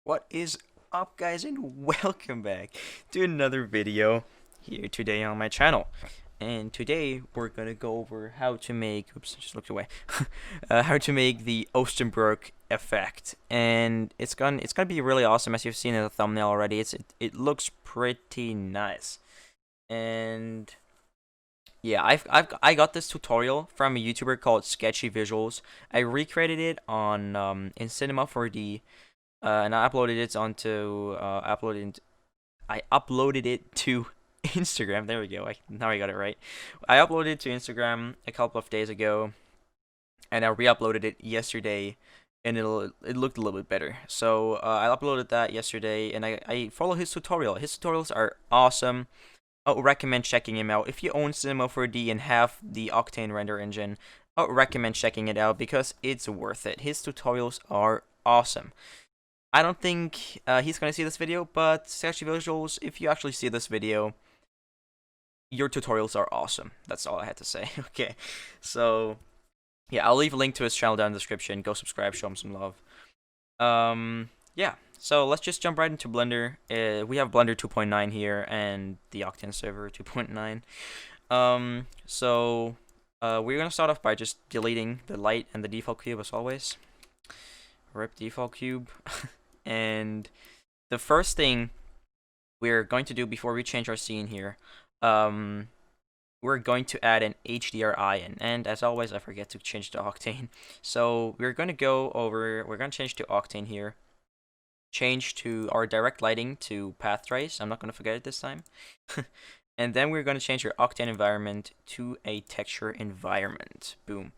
What is up, guys, and welcome back to another video here today on my channel. And today we're gonna go over how to make, oops, I just looked away, how to make the Oostenbroek effect. And it's gonna be really awesome, as you've seen in the thumbnail already. It looks pretty nice. And yeah, I got this tutorial from a YouTuber called Sketchy Visuals. I recreated it on in Cinema 4D, and I uploaded it to Instagram. There we go. Now I got it right. I uploaded it to Instagram a couple of days ago, and I re-uploaded it yesterday, and it looked a little bit better. So I uploaded that yesterday, and I follow his tutorial. His tutorials are awesome. I would recommend checking him out. If you own Cinema 4D and have the Octane render engine, I would recommend checking it out because it's worth it. His tutorials are awesome. I don't think he's gonna see this video, but Sketchy Visuals, if you actually see this video, your tutorials are awesome. That's all I had to say. Okay, so yeah, I'll leave a link to his channel down in the description. Go subscribe, show him some love. Yeah. So let's just jump right into Blender. We have Blender 2.9 here and the Octane server 2.9. We're gonna start off by just deleting the light and the default cube as always. Rip default cube. And the first thing we're going to do before we change our scene here, we're going to add an HDRI in. And as always, I forget to change to Octane. So we're going to we're going to change to Octane here. Change to our direct lighting to path trace. I'm not going to forget it this time. And then we're going to change our Octane environment to a texture environment. Boom.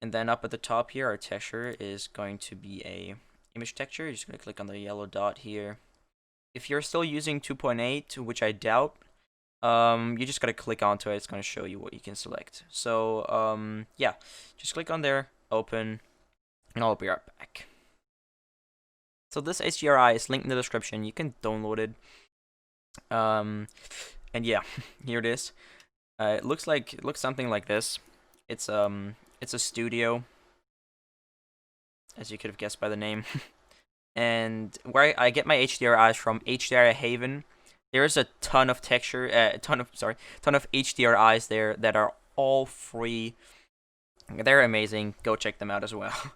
And then up at the top here, our texture is going to be a image texture. You're just going to click on the yellow dot here. If you're still using 2.8, which I doubt, you just gotta click onto it. It's gonna show you what you can select. So yeah, just click on there, open, and I'll be right back. So this HDRI is linked in the description. You can download it. And yeah, here it is. It looks something like this. It's a studio, as you could have guessed by the name. And where I get my HDRIs from, HDRI Haven. There's a ton of ton of HDRIs there that are all free. They're amazing. Go check them out as well.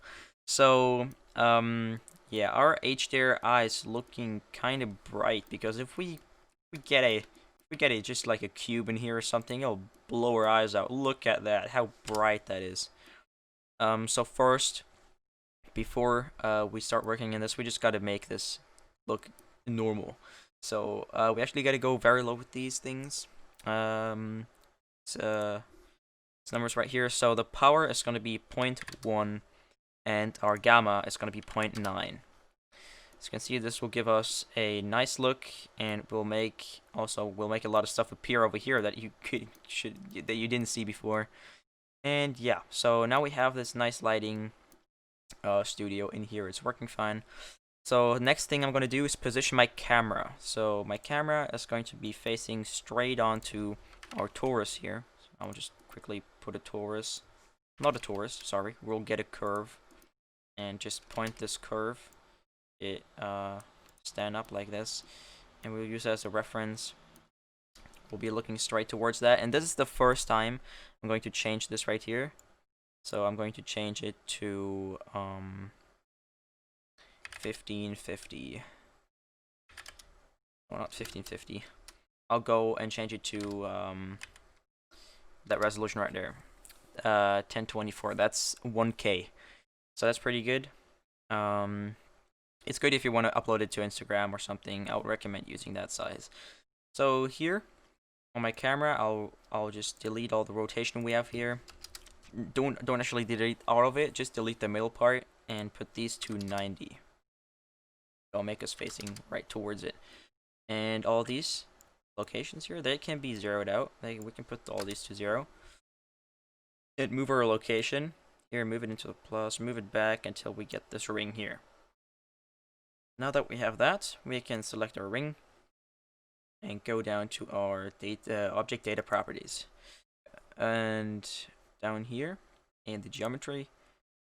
So, yeah, our HDRI is looking kind of bright because if we get a just like a cube in here or something, it'll blow our eyes out. Look at that, how bright that is. So first, before we start working in this, we just got to make this look normal. So we actually got to go very low with these things. It's numbers right here. So the power is going to be 0.1 and our gamma is going to be 0.9. As you can see, this will give us a nice look, and we'll make a lot of stuff appear over here that you didn't see before. And yeah, so now we have this nice lighting studio in here. It's working fine. So next thing I'm going to do is position my camera. So my camera is going to be facing straight onto our torus here. So I'll just quickly put a torus. Not a torus, sorry. We'll get a curve and just point this curve. It stand up like this, and we'll use it as a reference. We'll be looking straight towards that, and this is the first time I'm going to change this right here. So I'm going to change it to 1550. Well, not 1550. I'll go and change it to that resolution right there. 1024. That's 1K. So that's pretty good. It's good if you want to upload it to Instagram or something. I would recommend using that size. So here on my camera, I'll just delete all the rotation we have here. Don't actually delete all of it. Just delete the middle part and put these to 90. It'll make us facing right towards it. And all these locations here, they can be zeroed out. We can put all these to 0. And move our location here. Move it into the plus. Move it back until we get this ring here. Now that we have that, we can select our ring and go down to our object data properties. And down here in the geometry,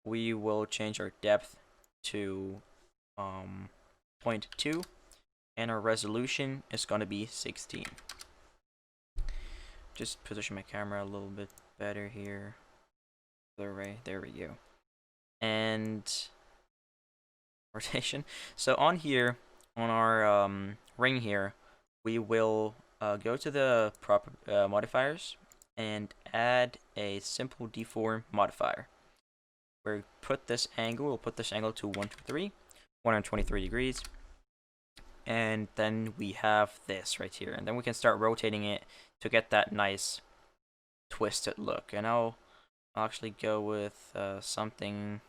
we will change our depth to 0.2, and our resolution is going to be 16. Just position my camera a little bit better here. There we go. And rotation. So on here, on our ring here, we will go to the proper modifiers and add a simple deform modifier. We'll put this angle to 123 degrees. And then we have this right here. And then we can start rotating it to get that nice twisted look. And I'll actually go with something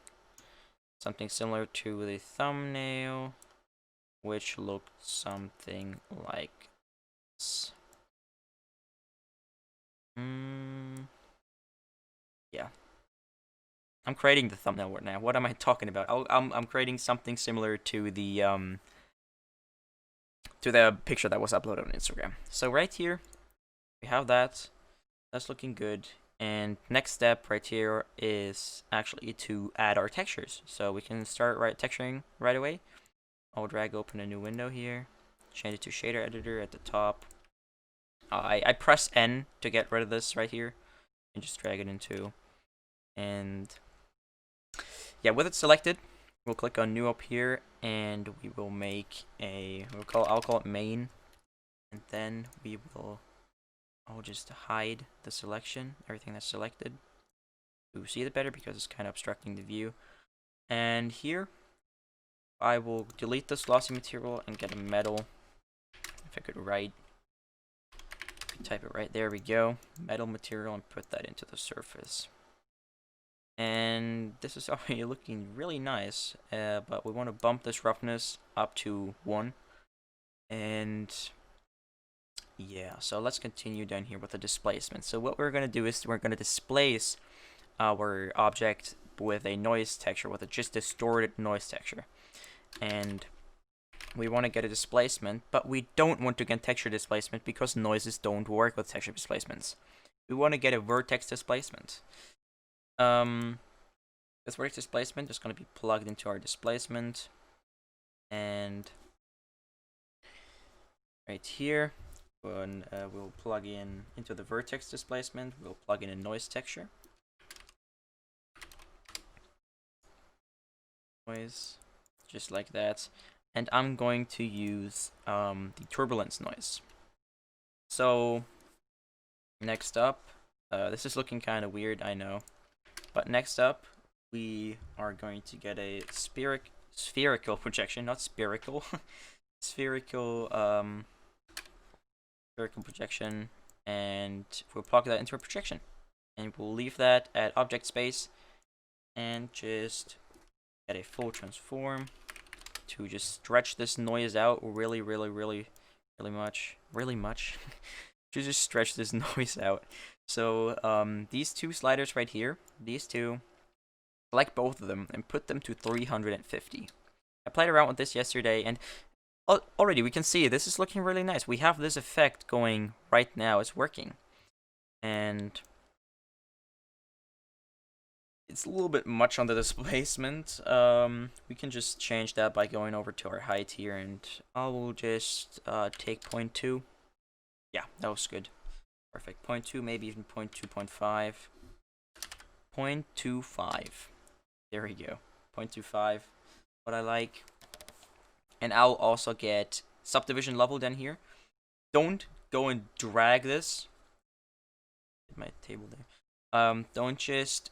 similar to the thumbnail, which looked something like this. Yeah. I'm creating the thumbnail right now. What am I talking about? I'm creating something similar to the picture that was uploaded on Instagram. So right here, we have that. That's looking good. And next step right here is actually to add our textures. So we can start texturing right away. I'll drag open a new window here. Change it to shader editor at the top. I press N to get rid of this right here. And just drag it into. And yeah, with it selected, we'll click on new up here. And we will make I'll call it main. And then I'll just hide the selection, everything that's selected, to see it better because it's kind of obstructing the view. And here, I will delete this glossy material and get a metal. If I could type it right, there we go. Metal material, and put that into the surface. And this is already looking really nice, but we want to bump this roughness up to 1. And yeah, so let's continue down here with the displacement. So what we're going to do is we're going to displace our object with a noise texture, with a just distorted noise texture. And we want to get a displacement, but we don't want to get texture displacement because noises don't work with texture displacements. We want to get a vertex displacement. This vertex displacement is going to be plugged into our displacement. And right here, we'll plug in into the vertex displacement. We'll plug in a noise texture. Noise, just like that. And I'm going to use the turbulence noise. So next up, this is looking kind of weird, I know. But next up, we are going to get a spherical projection, not spherical. Spherical projection, and we'll plug that into a projection, and we'll leave that at object space and just get a full transform to just stretch this noise out really much to just stretch this noise out. So these two sliders right here, these two, select both of them and put them to 350. I played around with this yesterday, and already we can see this is looking really nice. We have this effect going right now. It's working. And it's a little bit much on the displacement. We can just change that by going over to our height here, and I will just take 0.2. Yeah, that was good. Perfect. 0.2, maybe even 0.2, 0.5. 0.25. There we go. 0.25. What I like. And I'll also get subdivision level down here. Don't go and drag this. Get my table there. Don't just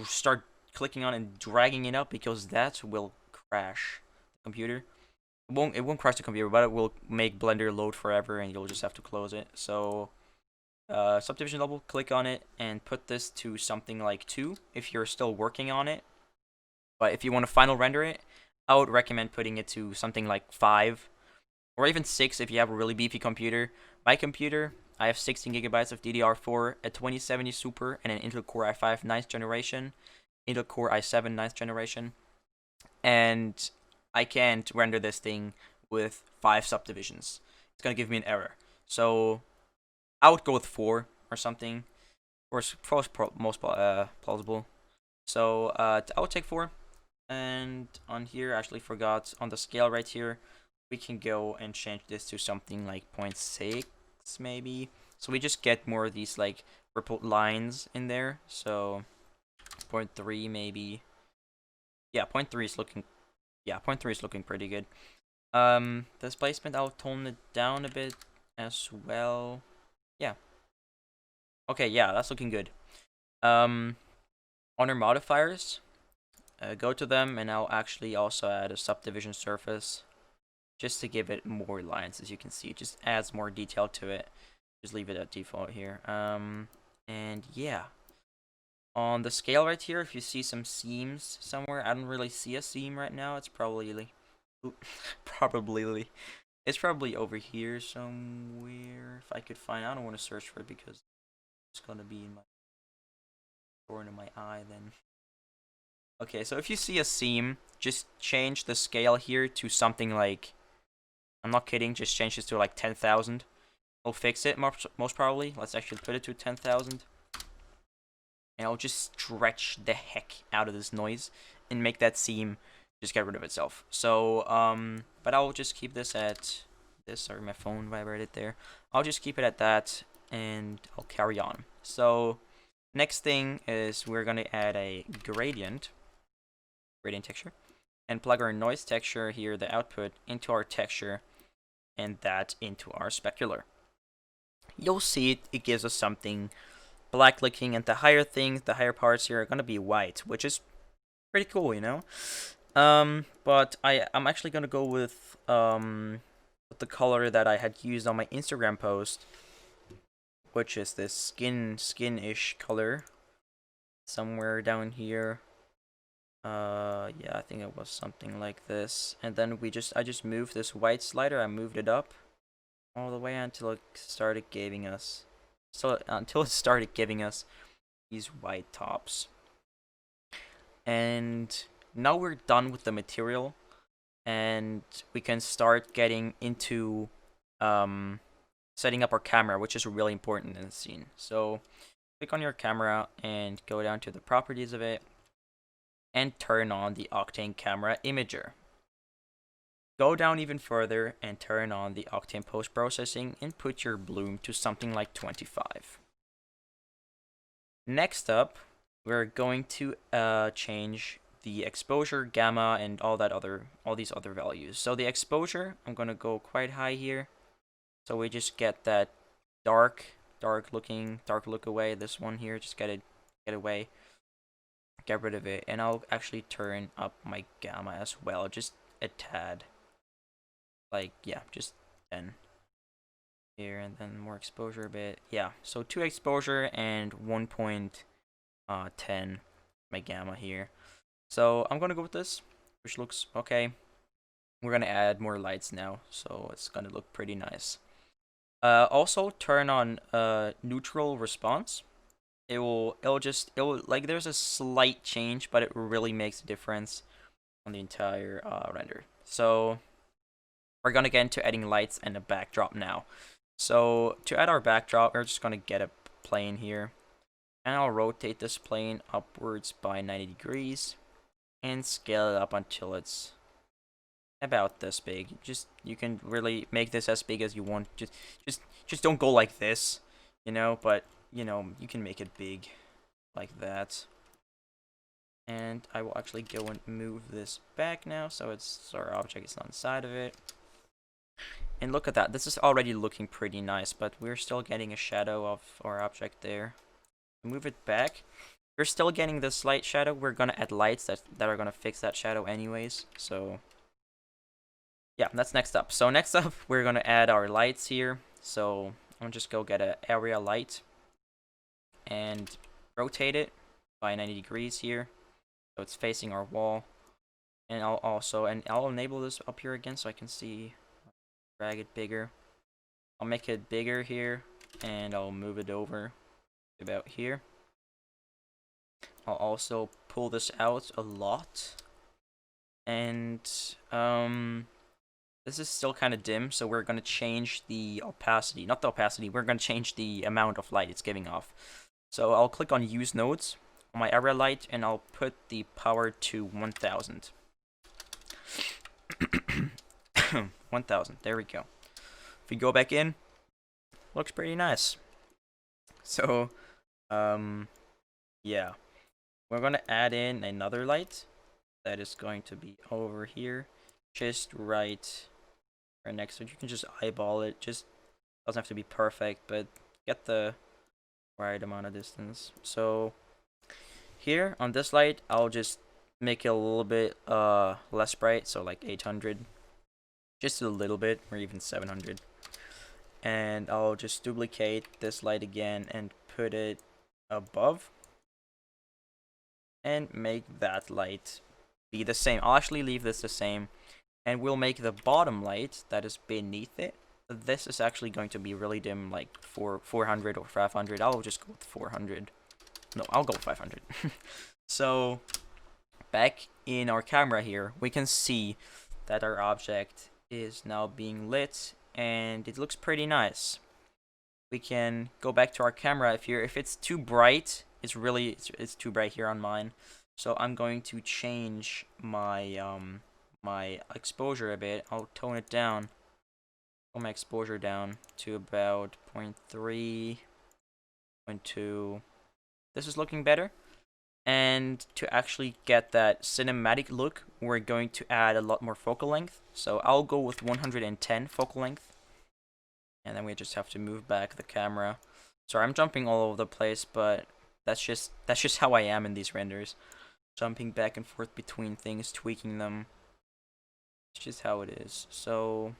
start clicking on and dragging it up, because that will crash the computer. It won't crash the computer, but it will make Blender load forever, and you'll just have to close it. So subdivision level, click on it, and put this to something like 2 if you're still working on it. But if you want to final render it, I would recommend putting it to something like 5 or even 6 if you have a really beefy computer. My computer, I have 16 gigabytes of DDR4, a 2070 Super, and an Intel Core i5 9th generation, Intel Core i7 9th generation, and I can't render this thing with 5 subdivisions. It's gonna give me an error. So I would go with 4 or something, or most plausible. So I would take 4. And on here, I actually forgot, on the scale right here, we can go and change this to something like 0.6 maybe. So we just get more of these like purple lines in there. So 0.3 maybe. Yeah, 0.3 is looking, yeah, 0.3 is looking pretty good. Displacement, I'll tone it down a bit as well. Yeah. Okay, yeah, that's looking good. On our modifiers, go to them, and I'll actually also add a subdivision surface just to give it more lines. As you can see, it just adds more detail to it. Just leave it at default here. And yeah, on the scale right here, if you see some seams somewhere, I don't really see a seam right now. It's probably it's probably over here somewhere. If I could find, I don't want to search for it because it's gonna be in my corner of my eye then. Okay, so if you see a seam, just change the scale here to something like, I'm not kidding, just change this to like 10,000. It'll fix it most probably. Let's actually put it to 10,000. And I'll just stretch the heck out of this noise and make that seam just get rid of itself. So, but I'll just keep this at this. Sorry, my phone vibrated there. I'll just keep it at that, and I'll carry on. So, next thing is we're gonna add a gradient texture, and plug our noise texture here, the output, into our texture, and that into our specular. You'll see it gives us something black looking, and the higher parts here are gonna be white, which is pretty cool, you know. But I'm actually gonna go with the color that I had used on my Instagram post, which is this skin-ish color, somewhere down here. Yeah, I think it was something like this. And then I just moved this white slider. I moved it up all the way until it started giving us, these white tops. And now we're done with the material, and we can start getting into setting up our camera, which is really important in the scene. So click on your camera and go down to the properties of it and turn on the Octane camera imager. Go down even further and turn on the Octane post-processing and put your bloom to something like 25. Next up, we're going to change the exposure, gamma, and all these other values. So the exposure, I'm gonna go quite high here, so we just get that dark look away. This one here, just get away, get rid of it, and I'll actually turn up my gamma as well, just a tad. Like, yeah, just 10 here, and then more exposure a bit. Yeah, so 2 exposure and 1.10 my gamma here. So I'm gonna go with this, which looks okay. We're gonna add more lights now, so it's gonna look pretty nice. Also turn on neutral response. It'll like, there's a slight change, but it really makes a difference on the entire render. So we're gonna get into adding lights and a backdrop now. So to add our backdrop, we're just gonna get a plane here, and I'll rotate this plane upwards by 90 degrees and scale it up until it's about this big. You can really make this as big as you want. Just don't go like this, you know, but you know, you can make it big like that. And I will actually go and move this back now, so our object is on the side of it. And look at that, this is already looking pretty nice, but we're still getting a shadow of our object there. Move it back. You're still getting this slight shadow. We're gonna add lights that are gonna fix that shadow anyways, so yeah, that's next up. So next up, we're gonna add our lights here. So I'm gonna just go get an area light and rotate it by 90 degrees here, so it's facing our wall. And I'll enable this up here again so I can see, drag it bigger. I'll make it bigger here, and I'll move it over about here. I'll also pull this out a lot, and this is still kind of dim, so we're gonna change the opacity, not the opacity, we're gonna change the amount of light it's giving off. So I'll click on use nodes, on my area light, and I'll put the power to 1000. 1000. There we go. If we go back in, looks pretty nice. So, yeah, we're gonna add in another light that is going to be over here, just right next to it. You can just eyeball it. Just doesn't have to be perfect, but get the right amount of distance. So here on this light, I'll just make it a little bit less bright, so like 800, just a little bit, or even 700. And I'll just duplicate this light again and put it above, and make that light be the same. I'll actually leave this the same, and we'll make the bottom light that is beneath it. This is actually going to be really dim, like 400 or 500. I'll just go with 400. No, I'll go with 500. So back in our camera here, we can see that our object is now being lit, and it looks pretty nice. We can go back to our camera. If it's too bright, it's too bright here on mine. So I'm going to change my my exposure a bit. I'll tone it down. Put my exposure down to about 0.3, 0.2. This is looking better. And to actually get that cinematic look, we're going to add a lot more focal length. So I'll go with 110 focal length. And then we just have to move back the camera. Sorry, I'm jumping all over the place, but that's just how I am in these renders. Jumping back and forth between things, tweaking them. It's just how it is. So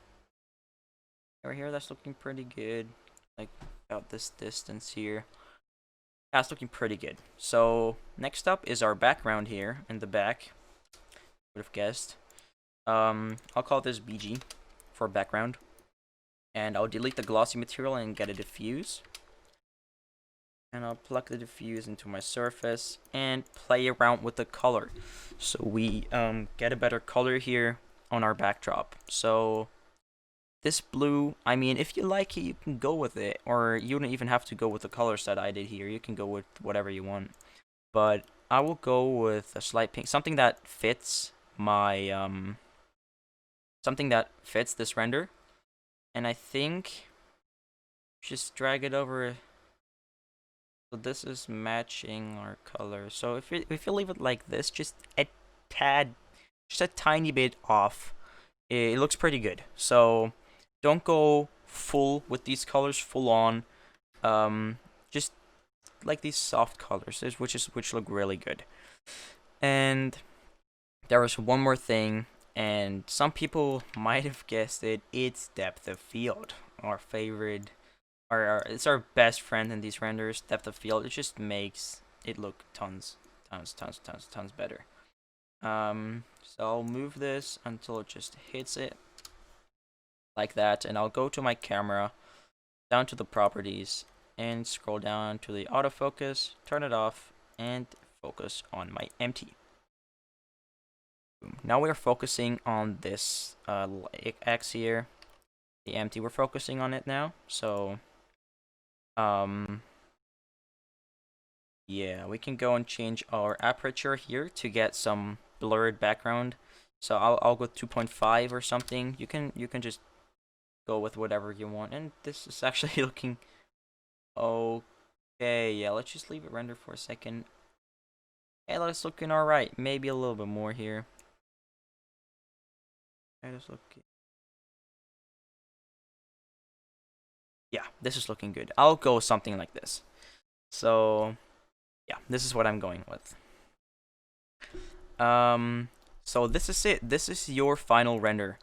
over here, that's looking pretty good. Like about this distance here. That's looking pretty good. So next up is our background here in the back. Would have guessed. I'll call this BG for background. And I'll delete the glossy material and get a diffuse. And I'll plug the diffuse into my surface and play around with the color. So we get a better color here on our backdrop. So this blue, I mean, if you like it, you can go with it. Or you don't even have to go with the colors that I did here. You can go with whatever you want. But I will go with a slight pink. Something that fits my, something that fits this render. And I think just drag it over. So this is matching our color. So if you leave it like this, just a tad, just a tiny bit off, it looks pretty good. So don't go full with these colors, full on. Just like these soft colors, which look really good. And there was one more thing, and some people might have guessed it. It's depth of field, our favorite. It's our best friend in these renders. Depth of field. It just makes it look tons better. So I'll move this until it just hits it like that, and I'll go to my camera, down to the properties, and scroll down to the autofocus, turn it off, and focus on my empty. Now we're focusing on this X here, the empty. We're focusing on it now. So yeah, we can go and change our aperture here to get some blurred background. So I'll go 2.5 or something. You can just go with whatever you want. And this is actually looking okay. Yeah, let's just leave it render for a second. Hey, that's looking alright. Maybe a little bit more here. Yeah, this is looking good. I'll go something like this. So yeah, this is what I'm going with. So this is it. This is your final render.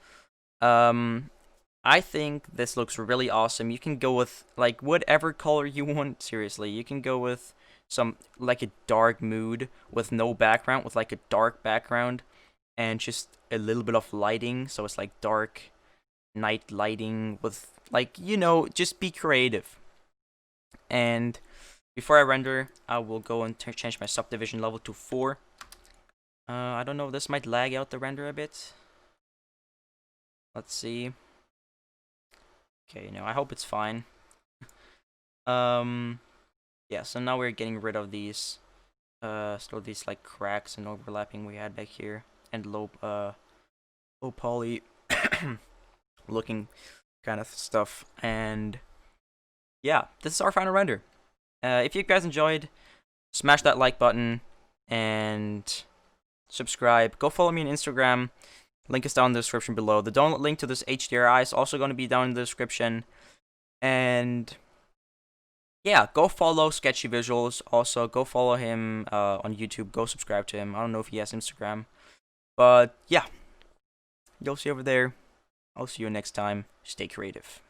I think this looks really awesome. You can go with like whatever color you want. Seriously, you can go with some like a dark mood with no background, with like a dark background and just a little bit of lighting. So it's like dark night lighting with like, you know, just be creative. And before I render, I will go and change my subdivision level to 4. I don't know, this might lag out the render a bit. Let's see. Okay, no, I hope it's fine. Yeah, so now we're getting rid of these still these like cracks and overlapping we had back here, and low poly looking kind of stuff. And yeah, this is our final render. If you guys enjoyed, smash that like button and subscribe. Go follow me on Instagram. Link is down in the description below. The download link to this HDRI is also going to be down in the description. And yeah, go follow Sketchy Visuals. Also, go follow him on YouTube. Go subscribe to him. I don't know if he has Instagram. But yeah, you'll see over there. I'll see you next time. Stay creative.